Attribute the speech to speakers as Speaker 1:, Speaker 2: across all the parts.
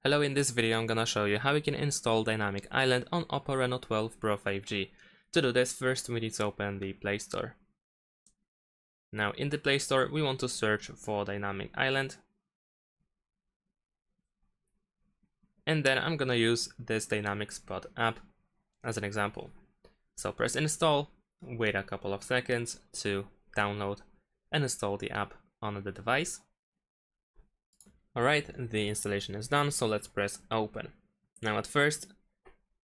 Speaker 1: Hello, in this video I'm gonna show you how we can install Dynamic Island on OPPO Reno 12 Pro 5G. To do this, first we need to open the Play Store. Now in the Play Store we want to search for Dynamic Island. And then I'm gonna use this Dynamic Spot app as an example. So press install, wait a couple of seconds to download and install the app on the device. Alright, the installation is done, so let's press open. Now at first,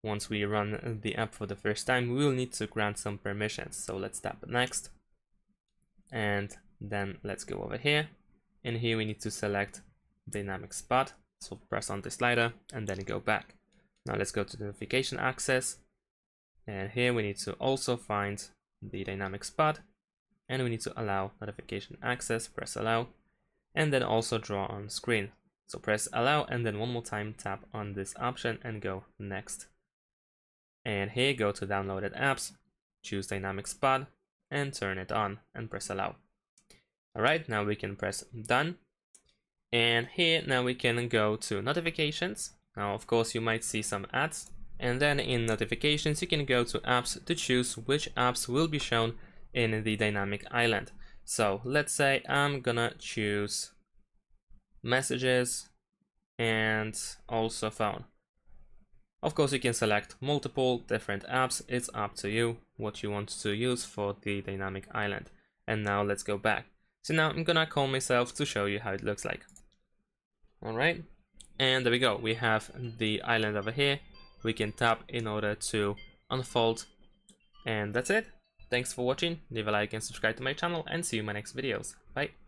Speaker 1: once we run the app for the first time, we will need to grant some permissions. So let's tap next. And then let's go over here. In here we need to select Dynamic Spot. So press on the slider and then go back. Now let's go to the notification access. And here we need to also find the Dynamic Spot. And we need to allow notification access, press allow. And then also draw on screen. So press allow and then one more time tap on this option and go next. And here go to downloaded apps, choose Dynamic Spot and turn it on and press allow. Alright, now we can press done. And here now we can go to notifications. Now of course you might see some ads. And then in notifications you can go to apps to choose which apps will be shown in the Dynamic Island. So let's say I'm gonna choose messages and also phone. Of course you can select multiple different apps, it's up to you what you want to use for the Dynamic Island. And now let's go back. So now I'm gonna call myself to show you how it looks like. Alright, and there we go, we have the island over here. We can tap in order to unfold, and that's it. Thanks for watching, leave a like and subscribe to my channel, and see you in my next videos. Bye!